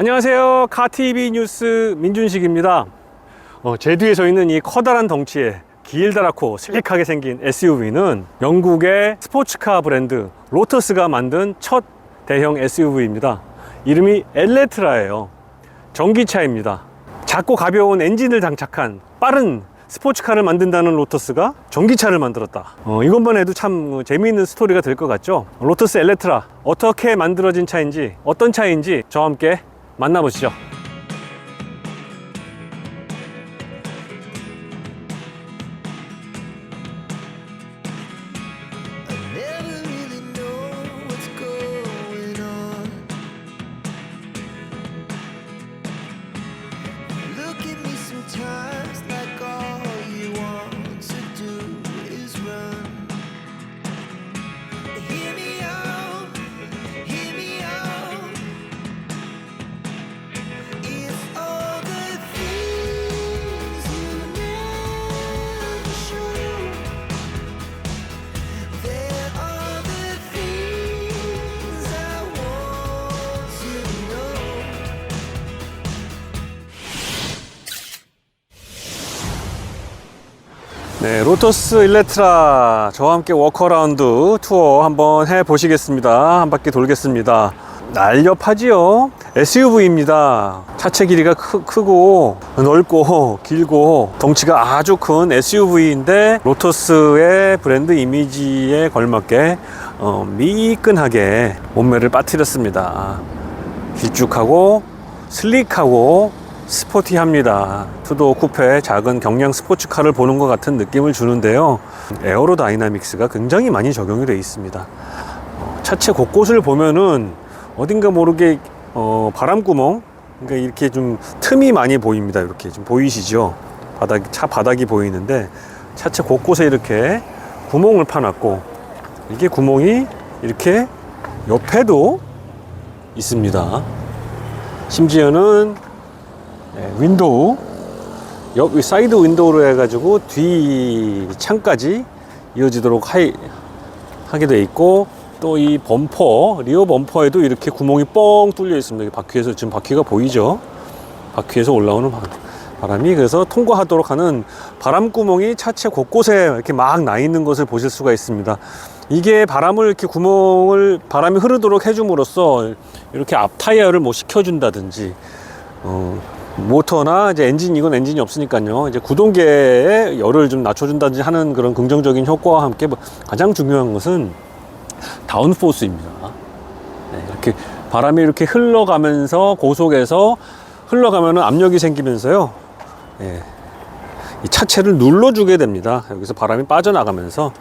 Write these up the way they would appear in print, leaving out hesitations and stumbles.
안녕하세요. 카TV 뉴스 민준식입니다. 제 뒤에 서 있는 이 커다란 덩치에 길다랗고 슬릭하게 생긴 SUV는 영국의 스포츠카 브랜드 로터스가 만든 첫 대형 SUV입니다. 이름이 엘레트라예요. 전기차입니다. 작고 가벼운 엔진을 장착한 빠른 스포츠카를 만든다는 로터스가 전기차를 만들었다. 이것만 해도 참 재미있는 스토리가 될 것 같죠? 로터스 엘레트라, 어떻게 만들어진 차인지, 어떤 차인지 저와 함께 만나보시죠. 네, 로터스 일레트라 저와 함께 워커라운드 투어 한번 해 보시겠습니다. 한 바퀴 돌겠습니다. 날렵하지요. SUV입니다. 차체 길이가 크고 넓고 길고 덩치가 아주 큰 SUV인데 로터스의 브랜드 이미지에 걸맞게 미끈하게 몸매를 빠뜨렸습니다. 길쭉하고 슬릭하고 스포티합니다. 투도어 쿠페 작은 경량 스포츠카를 보는 것 같은 느낌을 주는데요. 에어로다이나믹스가 굉장히 많이 적용이 되어 있습니다. 차체 곳곳을 보면은 어딘가 모르게 바람구멍, 그러니까 이렇게 좀 틈이 많이 보입니다. 이렇게 좀 보이시죠? 차 바닥이 보이는데 차체 곳곳에 이렇게 구멍을 파놨고, 이게 구멍이 이렇게 옆에도 있습니다. 심지어는 윈도우, 옆 사이드 윈도우로 해가지고 뒤 창까지 이어지도록 하게 돼 있고, 또 이 범퍼, 리어 범퍼에도 이렇게 구멍이 뻥 뚫려 있습니다. 바퀴에서, 지금 바퀴가 보이죠? 바퀴에서 올라오는 바람이, 그래서 통과하도록 하는 바람구멍이 차체 곳곳에 이렇게 막 나 있는 것을 보실 수가 있습니다. 이게 바람을 이렇게 바람이 흐르도록 해줌으로써 이렇게 앞 타이어를 뭐 식혀준다든지, 모터나 이제 이건 엔진이 없으니까요. 이제 구동계의 열을 좀 낮춰준다든지 하는 그런 긍정적인 효과와 함께 가장 중요한 것은 다운포스입니다. 네, 이렇게 바람이 이렇게 흘러가면서 고속에서 흘러가면은 압력이 생기면서요. 네, 이 차체를 눌러주게 됩니다. 여기서 바람이 빠져나가면서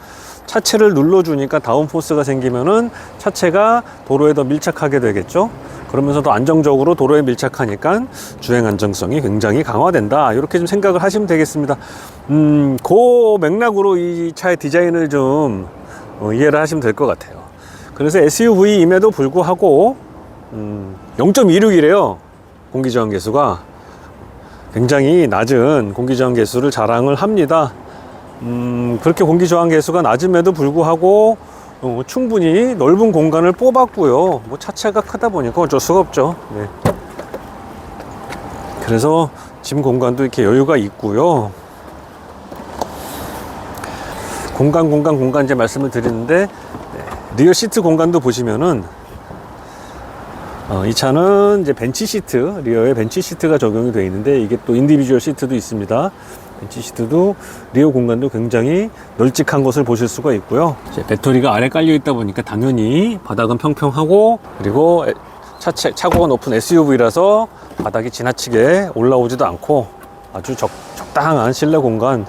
차체를 눌러주니까 다운포스가 생기면은 차체가 도로에 더 밀착하게 되겠죠. 그러면서 더 안정적으로 도로에 밀착하니까 주행 안정성이 굉장히 강화된다. 이렇게 좀 생각을 하시면 되겠습니다. 그 맥락으로 이 차의 디자인을 좀 이해를 하시면 될 것 같아요. 그래서 SUV임에도 불구하고 0.26이래요. 공기저항 계수가 굉장히 낮은 공기저항 계수를 자랑을 합니다. 그렇게 공기저항 계수가 낮음에도 불구하고 충분히 넓은 공간을 뽑았고요. 뭐 차체가 크다 보니까 어쩔 수가 없죠. 네. 그래서 짐 공간도 이렇게 여유가 있고요. 공간 이제 말씀을 드리는데, 네. 리어 시트 공간도 보시면은 이 차는 이제 벤치 시트, 리어에 벤치 시트가 적용이 되어 있는데, 이게 또 인디비주얼 시트도 있습니다. 벤치 시트도 리어 공간도 굉장히 널찍한 것을 보실 수가 있고요. 이제 배터리가 아래 깔려 있다 보니까 당연히 바닥은 평평하고, 그리고 차고가 높은 SUV라서 바닥이 지나치게 올라오지도 않고 아주 적당한 실내 공간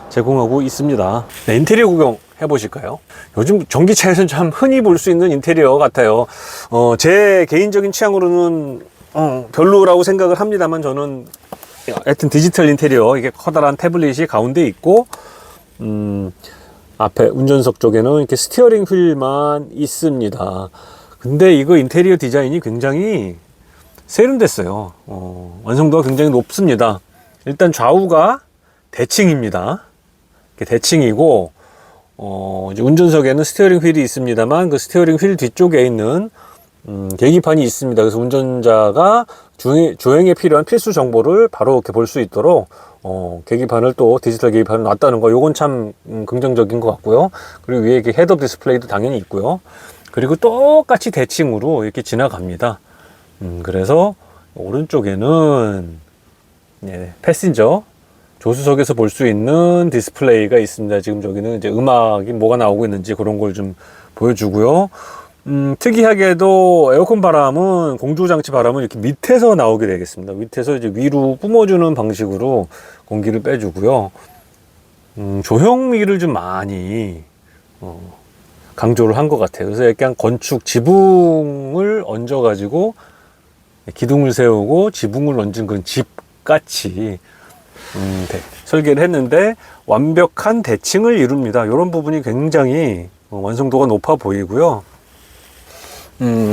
제공하고 있습니다. 네, 인테리어 구경 해보실까요? 요즘 전기차에서는 참 흔히 볼 수 있는 인테리어 같아요. 제 개인적인 취향으로는 별로라고 생각을 합니다만, 저는 하여튼 디지털 인테리어, 이게 커다란 태블릿이 가운데 있고, 앞에 운전석 쪽에는 이렇게 스티어링 휠만 있습니다. 근데 이거 인테리어 디자인이 굉장히 세련됐어요. 완성도가 굉장히 높습니다. 일단 좌우가 대칭입니다. 대칭이고, 이제 운전석에는 스티어링 휠이 있습니다만, 그 스티어링 휠 뒤쪽에 있는 계기판이 있습니다. 그래서 운전자가 주행에 필요한 필수 정보를 바로 이렇게 볼 수 있도록 계기판을 또 디지털 계기판을 놨다는 거, 요건 참 긍정적인 것 같고요. 그리고 위에 이렇게 헤드업 디스플레이도 당연히 있고요. 그리고 똑같이 대칭으로 이렇게 지나갑니다. 그래서 오른쪽에는 패신저 조수석에서 볼 수 있는 디스플레이가 있습니다. 지금 저기는 이제 음악이 뭐가 나오고 있는지 그런 걸 좀 보여주고요. 특이하게도 에어컨 바람은, 공조장치 바람은 이렇게 밑에서 나오게 되겠습니다. 밑에서 이제 위로 뿜어주는 방식으로 공기를 빼주고요. 조형미를 좀 많이 강조를 한 것 같아요. 그래서 약간 건축 지붕을 얹어가지고 기둥을 세우고 지붕을 얹은 그런 집같이 설계를 했는데 완벽한 대칭을 이룹니다. 이런 부분이 굉장히 완성도가 높아 보이고요.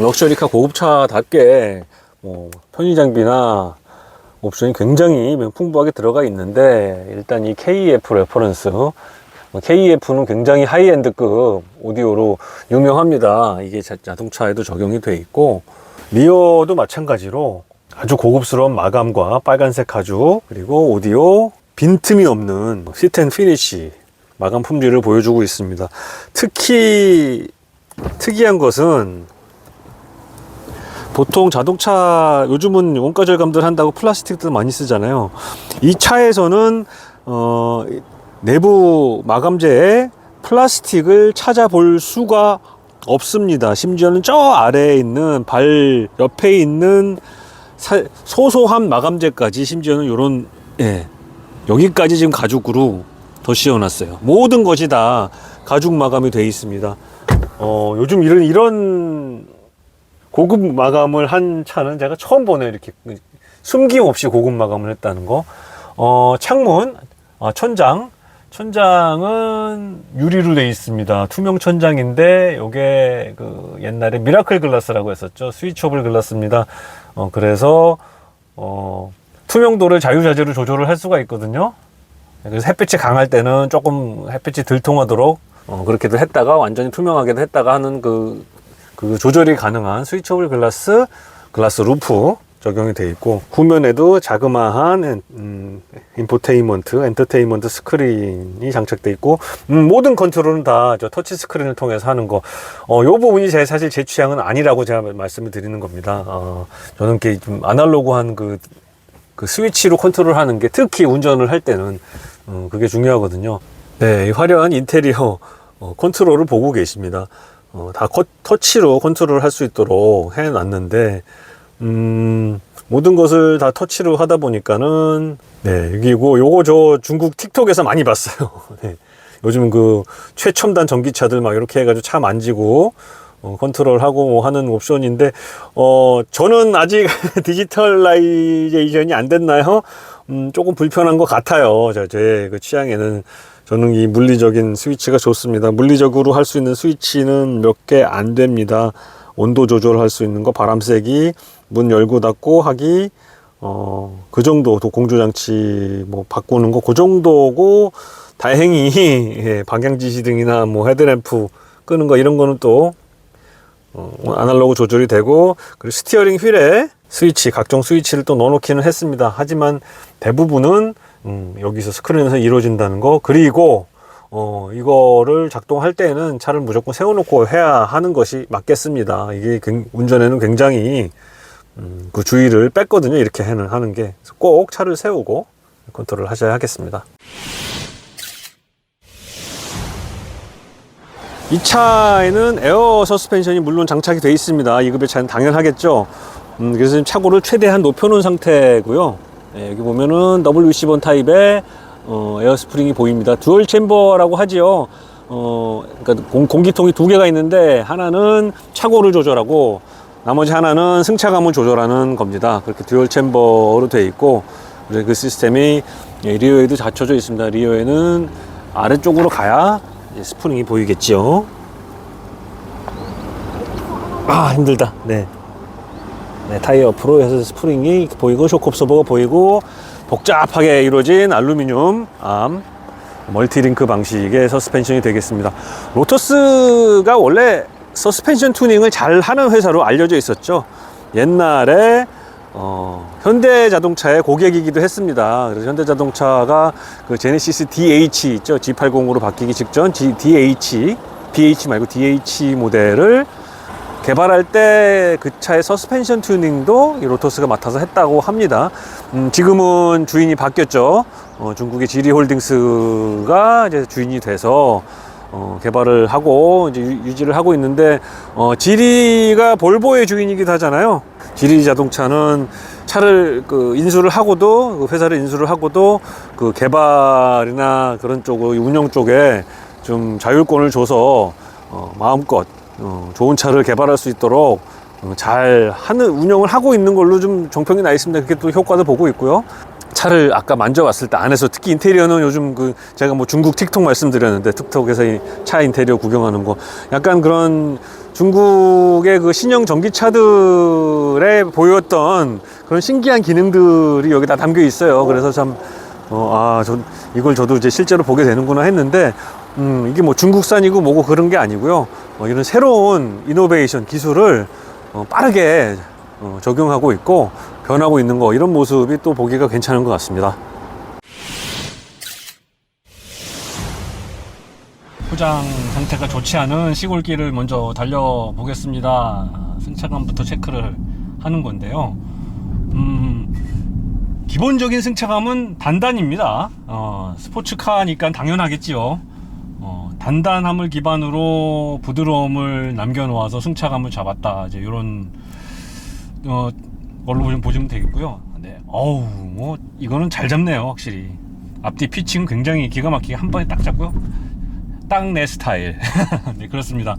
럭셔리카 고급차답게 편의 장비나 옵션이 굉장히 풍부하게 들어가 있는데, 일단 이 KEF 레퍼런스, KEF는 굉장히 하이엔드급 오디오로 유명합니다. 이게 자동차에도 적용이 돼 있고, 리어도 마찬가지로 아주 고급스러운 마감과 빨간색 가죽, 그리고 오디오 빈틈이 없는 피트 앤 피니쉬 마감 품질을 보여주고 있습니다. 특히 특이한 것은, 보통 자동차 요즘은 원가 절감들 한다고 플라스틱도 많이 쓰잖아요. 이 차에서는 내부 마감재에 플라스틱을 찾아볼 수가 없습니다. 심지어는 저 아래에 있는 발 옆에 있는 소소한 마감재까지, 심지어는 요런 여기까지 지금 가죽으로 더 씌워놨어요. 모든 것이 다 가죽 마감이 되어 있습니다. 요즘 이런 고급 마감을 한 차는 제가 처음 보네요. 이렇게 숨김없이 고급 마감을 했다는 거. 창문, 천장은 유리로 되어 있습니다. 투명 천장인데 요게 그 옛날에 미라클 글라스라고 했었죠. 스위처블 글라스입니다. 그래서 투명도를 자유자재로 조절을 할 수가 있거든요. 그래서 햇빛이 강할 때는 조금 햇빛이 덜 통하도록 그렇게도 했다가 완전히 투명하게도 했다가 하는 그 조절이 가능한 스위처블 글라스 루프 적용이 되어 있고, 후면에도 자그마한 엔터테인먼트 스크린이 장착되어 있고, 모든 컨트롤은 다 저 터치 스크린을 통해서 하는 거. 요 부분이 사실 제 취향은 아니라고 제가 말씀을 드리는 겁니다. 저는 이렇게 좀 아날로그한 그 스위치로 컨트롤 하는 게, 특히 운전을 할 때는 그게 중요하거든요. 네, 이 화려한 인테리어 컨트롤을 보고 계십니다. 다 터치로 컨트롤 할 수 있도록 해놨는데, 모든 것을 다 터치로 하다 보니까는, 요거 저 중국 틱톡에서 많이 봤어요. 네. 요즘 그 최첨단 전기차들 막 이렇게 해가지고 차 만지고, 컨트롤하고 하는 옵션인데, 저는 아직 디지털라이제이션이 안 됐나요? 조금 불편한 것 같아요. 제 그 취향에는. 저는 이 물리적인 스위치가 좋습니다. 물리적으로 할 수 있는 스위치는 몇 개 안 됩니다. 온도 조절할 수 있는 거, 바람 쐬기, 문 열고 닫고 하기, 그 정도, 공조장치 바꾸는 거, 그 정도고, 다행히 방향 지시등이나 헤드램프 끄는 거, 이런 거는 또 아날로그 조절이 되고, 그리고 스티어링 휠에 스위치, 각종 스위치를 또 넣어놓기는 했습니다. 하지만 대부분은 여기서 스크린에서 이루어진다는 거. 그리고 이거를 작동할 때는 차를 무조건 세워놓고 해야 하는 것이 맞겠습니다. 이게 운전에는 굉장히 그 주의를 뺐거든요. 이렇게 하는 게. 꼭 차를 세우고 컨트롤을 하셔야 하겠습니다. 이 차에는 에어 서스펜션이 물론 장착이 되어 있습니다. 2급의 차는 당연하겠죠. 그래서 지금 차고를 최대한 높여놓은 상태고요. 여기 보면은 WC1 타입의 에어 스프링이 보입니다. 듀얼 챔버라고 하지요. 그러니까 공기통이 두 개가 있는데, 하나는 차고를 조절하고 나머지 하나는 승차감을 조절하는 겁니다. 그렇게 듀얼 챔버로 되어 있고, 그래서 그 시스템이 리어에도 갖춰져 있습니다. 리어에는 아래쪽으로 가야 스프링이 보이겠지요. 힘들다. 네, 타이어 옆으로 해서 스프링이 보이고, 쇼크 옵서버가 보이고, 복잡하게 이루어진 알루미늄 암 멀티링크 방식의 서스펜션이 되겠습니다. 로터스가 원래 서스펜션 투닝을 잘 하는 회사로 알려져 있었죠. 옛날에 현대자동차의 고객이기도 했습니다. 그래서 현대자동차가 그 제네시스 DH 있죠. G80으로 바뀌기 직전 BH 말고 DH 모델을 개발할 때 그 차의 서스펜션 튜닝도 이 로터스가 맡아서 했다고 합니다. 지금은 주인이 바뀌었죠. 중국의 지리홀딩스가 이제 주인이 돼서 개발을 하고 이제 유지를 하고 있는데, 지리가 볼보의 주인이기도 하잖아요. 지리 자동차는 차를 인수를 하고도, 회사를 인수를 하고도 그 개발이나 그런 쪽, 운영 쪽에 좀 자율권을 줘서 마음껏 좋은 차를 개발할 수 있도록 잘 하는, 운영을 하고 있는 걸로 좀 정평이 나 있습니다. 그렇게 또 효과도 보고 있고요. 차를 아까 만져봤을 때 안에서, 특히 인테리어는 요즘 제가 뭐 중국 틱톡 말씀드렸는데, 틱톡에서 이 차 인테리어 구경하는 거, 약간 그런 중국의 그 신형 전기차들에 보였던 그런 신기한 기능들이 여기 다 담겨 있어요. 그래서 참, 이걸 저도 이제 실제로 보게 되는구나 했는데, 이게 뭐 중국산이고 뭐고 그런 게 아니고요. 이런 새로운 이노베이션 기술을 빠르게 적용하고 있고 변하고 있는 거, 이런 모습이 또 보기가 괜찮은 것 같습니다. 포장 상태가 좋지 않은 시골길을 먼저 달려보겠습니다. 승차감부터 체크를 하는 건데요. 기본적인 승차감은 단단입니다. 스포츠카니까 당연하겠지요. 단단함을 기반으로 부드러움을 남겨놓아서 승차감을 잡았다, 이제 이런 걸로 좀 보시면 되겠고요. 네. 뭐 이거는 잘 잡네요, 확실히. 앞뒤 피칭 굉장히 기가 막히게 한 번에 딱 잡고요. 딱 내 스타일. 네, 그렇습니다.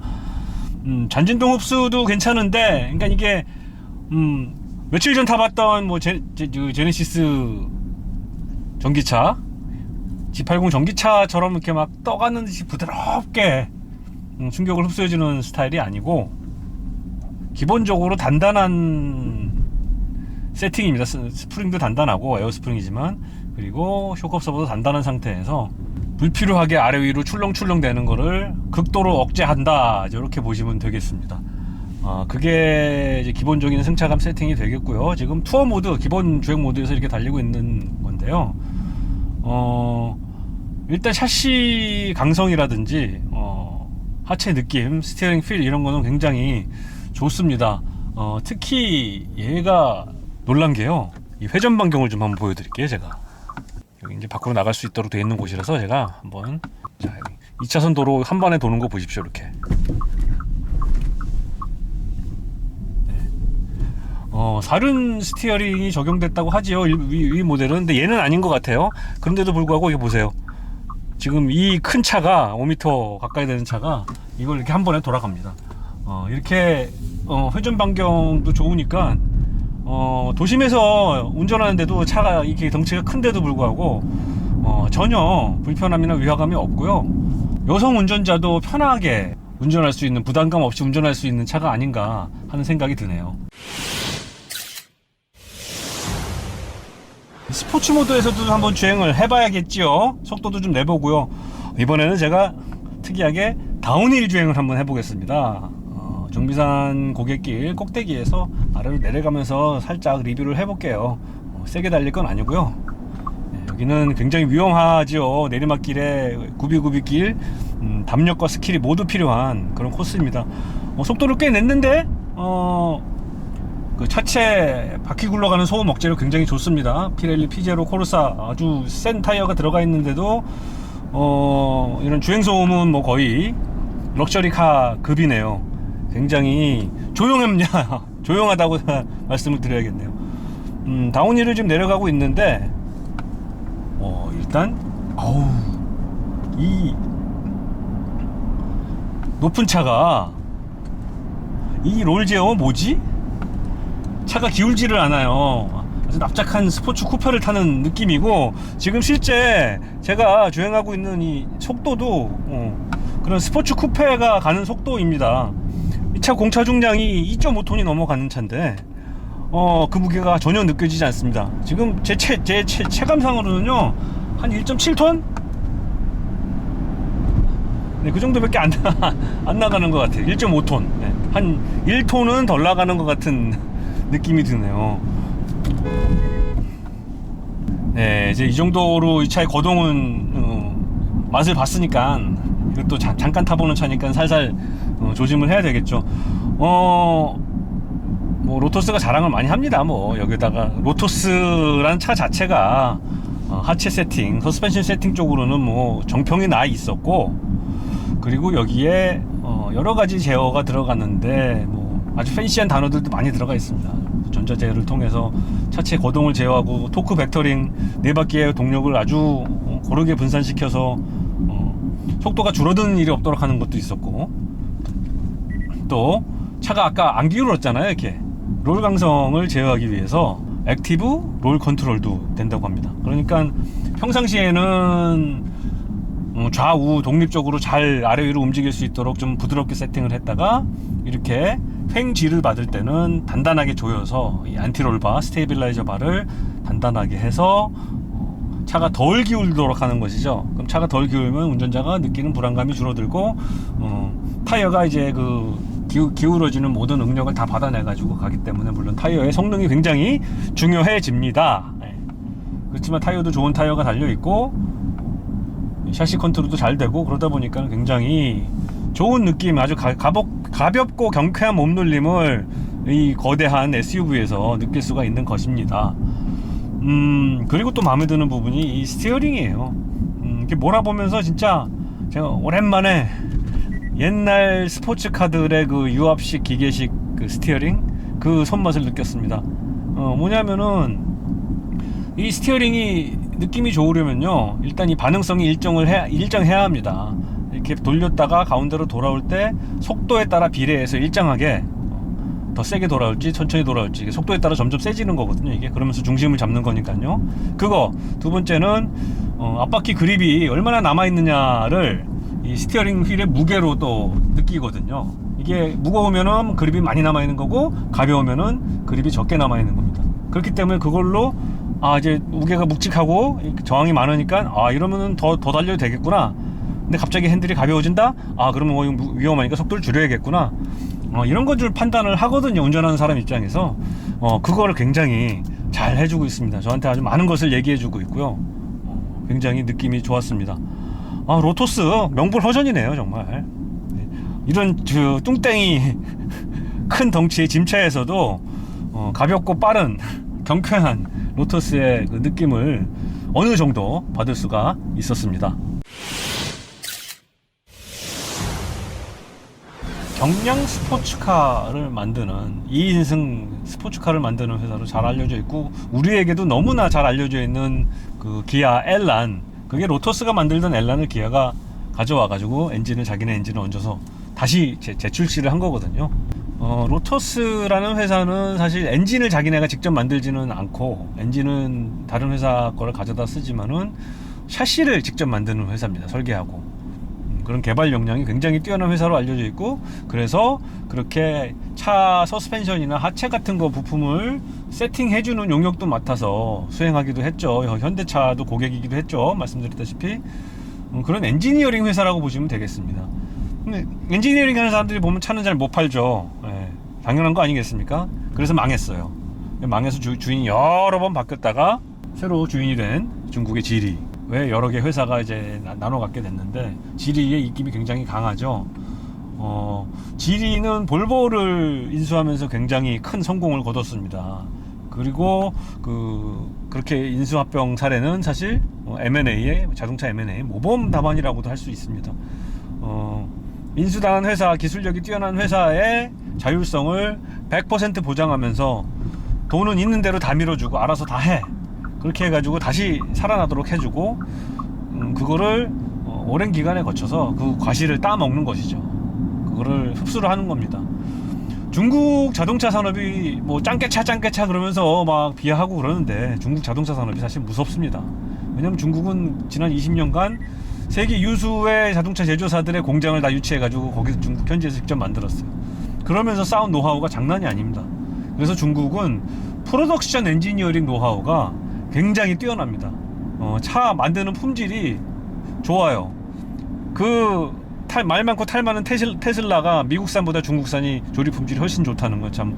잔진동 흡수도 괜찮은데, 그러니까 이게 며칠 전 타봤던 뭐 제네시스 전기차, G80 전기차처럼 이렇게 막 떠가는 듯이 부드럽게 충격을 흡수해주는 스타일이 아니고, 기본적으로 단단한 세팅입니다. 스프링도 단단하고, 에어 스프링이지만, 그리고 쇼크업서버도 단단한 상태에서 불필요하게 아래 위로 출렁출렁 되는 거를 극도로 억제한다, 이렇게 보시면 되겠습니다. 그게 이제 기본적인 승차감 세팅이 되겠고요. 지금 투어 모드, 기본 주행 모드에서 이렇게 달리고 있는 건데요. 일단 샤시 강성이라든지 하체 느낌, 스티어링 필, 이런 거는 굉장히 좋습니다. 특히 얘가 놀란 게요, 이 회전 반경을 좀 한번 보여드릴게요. 제가 여기 이제 밖으로 나갈 수 있도록 되어 있는 곳이라서 제가 한번, 자, 2차선 도로 한 번에 도는 거 보십시오. 이렇게 사륜 스티어링이 적용됐다고 하지요, 이 모델은. 근데 얘는 아닌 것 같아요. 그런데도 불구하고 이거 보세요. 지금 이 큰 차가 5m 가까이 되는 차가 이걸 이렇게 한 번에 돌아갑니다. 이렇게 회전 반경도 좋으니까 도심에서 운전하는데도 차가 이렇게 덩치가 큰데도 불구하고 전혀 불편함이나 위화감이 없고요. 여성 운전자도 편하게 운전할 수 있는, 부담감 없이 운전할 수 있는 차가 아닌가 하는 생각이 드네요. 스포츠 모드에서도 한번 주행을 해봐야겠지요. 속도도 좀 내보고요. 이번에는 제가 특이하게 다운힐 주행을 한번 해보겠습니다. 정비산 고갯길 꼭대기에서 아래로 내려가면서 살짝 리뷰를 해볼게요. 세게 달릴 건 아니고요. 네, 여기는 굉장히 위험하죠. 내리막길에 구비구비길, 담력과 스킬이 모두 필요한 그런 코스입니다. 속도를 꽤 냈는데 그 차체 바퀴 굴러가는 소음 억제로 굉장히 좋습니다. 피렐리 P0 코르사 아주 센 타이어가 들어가 있는데도 이런 주행 소음은 뭐 거의 럭셔리카 급이네요. 굉장히 조용하다고 말씀을 드려야겠네요. 다운힐을 지금 내려가고 있는데, 일단 이 높은 차가, 이 롤제어 뭐지? 차가 기울지를 않아요. 아주 납작한 스포츠 쿠페를 타는 느낌이고, 지금 실제 제가 주행하고 있는 이 속도도 그런 스포츠 쿠페가 가는 속도입니다. 이 차 공차 중량이 2.5톤이 넘어가는 차인데 그 무게가 전혀 느껴지지 않습니다. 지금 제 체감상으로는요 한 1.7톤? 네, 그 정도밖에 안 나가는 것 같아요. 1.5톤. 네, 한 1톤은 덜 나가는 것 같은 느낌이 드네요. 네, 이제 이 정도로 이 차의 거동은 맛을 봤으니까 이것도 잠깐 타보는 차니까 살살 조심을 해야 되겠죠. 뭐 로토스가 자랑을 많이 합니다. 뭐 여기다가 로토스라는 차 자체가 하체 세팅, 서스펜션 세팅 쪽으로는 뭐 정평이 나 있었고, 그리고 여기에 여러 가지 제어가 들어갔는데 뭐 아주 팬시한 단어들도 많이 들어가 있습니다. 전자제어를 통해서 차체 거동을 제어하고 토크 벡터링, 네 바퀴의 동력을 아주 고르게 분산시켜서 속도가 줄어드는 일이 없도록 하는 것도 있었고, 또 차가 아까 안 기울었잖아요. 이렇게 롤 강성을 제어하기 위해서 액티브 롤 컨트롤도 된다고 합니다. 그러니까 평상시에는 좌우 독립적으로 잘 아래 위로 움직일 수 있도록 좀 부드럽게 세팅을 했다가, 이렇게 횡쥐를 받을 때는 단단하게 조여서 이 안티롤바 스테이빌라이저 바를 단단하게 해서 차가 덜 기울도록 하는 것이죠. 그럼 차가 덜 기울면 운전자가 느끼는 불안감이 줄어들고, 타이어가 이제 기울어지는 모든 응력을 다 받아내 가지고 가기 때문에, 물론 타이어의 성능이 굉장히 중요해집니다. 네. 그렇지만 타이어도 좋은 타이어가 달려 있고 샤시 컨트롤도 잘 되고, 그러다 보니까 굉장히 좋은 느낌, 아주 가볍고 경쾌한 몸놀림을 이 거대한 SUV에서 느낄 수가 있는 것입니다. 그리고 또 마음에 드는 부분이 이 스티어링이에요. 이렇게 몰아보면서 진짜 제가 오랜만에 옛날 스포츠카들의 그 유압식 기계식 그 스티어링, 그 손맛을 느꼈습니다. 뭐냐면은 이 스티어링이 느낌이 좋으려면요, 일단 이 반응성이 일정해야 합니다. 이렇게 돌렸다가 가운데로 돌아올 때 속도에 따라 비례해서 일정하게 더 세게 돌아올지 천천히 돌아올지 속도에 따라 점점 세지는 거거든요. 이게 그러면서 중심을 잡는 거니까요. 그거 두 번째는 앞바퀴 그립이 얼마나 남아 있느냐를 이 스티어링 휠의 무게로 또 느끼거든요. 이게 무거우면은 그립이 많이 남아 있는 거고, 가벼우면은 그립이 적게 남아 있는 겁니다. 그렇기 때문에 그걸로 이제 무게가 묵직하고 저항이 많으니까 이러면은 더 달려도 되겠구나. 근데 갑자기 핸들이 가벼워진다? 그러면 뭐 위험하니까 속도를 줄여야겠구나. 이런 것들 판단을 하거든요, 운전하는 사람 입장에서. 그거를 굉장히 잘 해주고 있습니다. 저한테 아주 많은 것을 얘기해주고 있고요. 굉장히 느낌이 좋았습니다. 로토스 명불허전이네요, 정말. 이런 뚱땡이 큰 덩치의 짐차에서도 가볍고 빠른 경쾌한 로토스의 그 느낌을 어느 정도 받을 수가 있었습니다. 경량 스포츠카를 만드는 2인승 스포츠카를 만드는 회사로 잘 알려져 있고, 우리에게도 너무나 잘 알려져 있는 그 기아 엘란, 그게 로토스가 만들던 엘란을 기아가 가져와 가지고 자기네 엔진을 얹어서 다시 재출시를 한 거거든요. 로토스라는 회사는 사실 엔진을 자기네가 직접 만들지는 않고, 엔진은 다른 회사 거를 가져다 쓰지만은 샤시를 직접 만드는 회사입니다. 설계하고. 그런 개발 역량이 굉장히 뛰어난 회사로 알려져 있고, 그래서 그렇게 차 서스펜션이나 하체 같은 거 부품을 세팅해주는 용역도 맡아서 수행하기도 했죠. 현대차도 고객이기도 했죠, 말씀드렸다시피. 그런 엔지니어링 회사라고 보시면 되겠습니다. 근데 엔지니어링 하는 사람들이 보면 차는 잘 못 팔죠. 당연한 거 아니겠습니까? 그래서 망했어요. 망해서 주인이 여러 번 바뀌었다가 새로 주인이 된 중국의 지리, 왜 여러 개 회사가 이제 나눠 갖게 됐는데, 지리의 입김이 굉장히 강하죠. 지리는 볼보를 인수하면서 굉장히 큰 성공을 거뒀습니다. 그리고 그렇게 인수합병 사례는 사실 M&A의 자동차 M&A 모범 답안이라고도 할 수 있습니다. 인수당한 회사, 기술력이 뛰어난 회사의 자율성을 100% 보장하면서 돈은 있는 대로 다 밀어주고 알아서 다 해. 그렇게 해가지고 다시 살아나도록 해주고, 그거를 오랜 기간에 거쳐서 그 과실을 따먹는 것이죠. 그거를 흡수를 하는 겁니다. 중국 자동차 산업이 뭐 짱깨차 그러면서 막 비하하고 그러는데, 중국 자동차 산업이 사실 무섭습니다. 왜냐면 중국은 지난 20년간 세계 유수의 자동차 제조사들의 공장을 다 유치해가지고 거기서 중국 현지에서 직접 만들었어요. 그러면서 쌓은 노하우가 장난이 아닙니다. 그래서 중국은 프로덕션 엔지니어링 노하우가 굉장히 뛰어납니다. 차 만드는 품질이 좋아요. 그 말 많고 탈 많은 테슬라가 미국산보다 중국산이 조립 품질이 훨씬 좋다는 건 참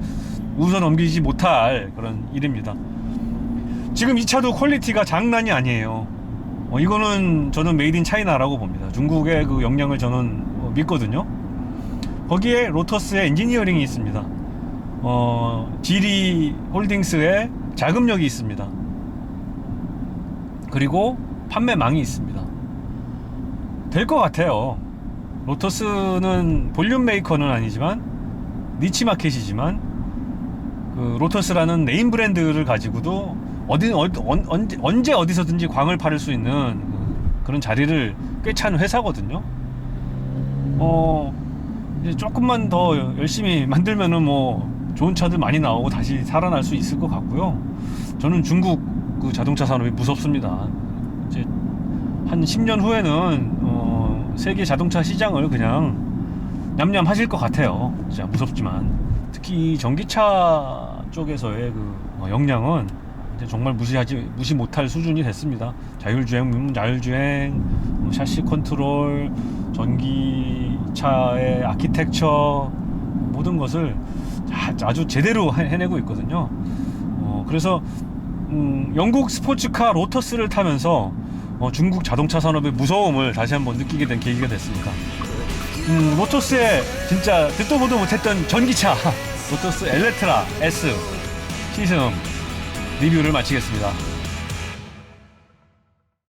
웃어 넘기지 못할 그런 일입니다. 지금 이 차도 퀄리티가 장난이 아니에요. 이거는 저는 메이드 인 차이나라고 봅니다. 중국의 그 역량을 저는 믿거든요. 거기에 로터스의 엔지니어링이 있습니다. 지리 홀딩스의 자금력이 있습니다. 그리고 판매망이 있습니다. 될 것 같아요. 로터스는 볼륨 메이커는 아니지만 니치 마켓이지만 그 로터스라는 네임 브랜드를 가지고도 언제 어디서든지 광을 팔을 수 있는 그런 자리를 꿰찬 회사거든요. 이제 조금만 더 열심히 만들면은 뭐 좋은 차들 많이 나오고 다시 살아날 수 있을 것 같고요. 저는 중국 그 자동차 산업이 무섭습니다. 이제 한 10년 후에는 세계 자동차 시장을 그냥 냠냠 하실 것 같아요. 진짜 무섭지만 특히 전기차 쪽에서의 그 역량은 이제 정말 무시 못할 수준이 됐습니다. 자율주행, 샤시 컨트롤, 전기차의 아키텍처 모든 것을 아주 제대로 해내고 있거든요. 그래서 영국 스포츠카 로터스를 타면서 중국 자동차 산업의 무서움을 다시 한번 느끼게 된 계기가 됐습니다. 로터스의 진짜 듣도 보도 못했던 전기차 로터스 엘레트라 S 시승 리뷰를 마치겠습니다.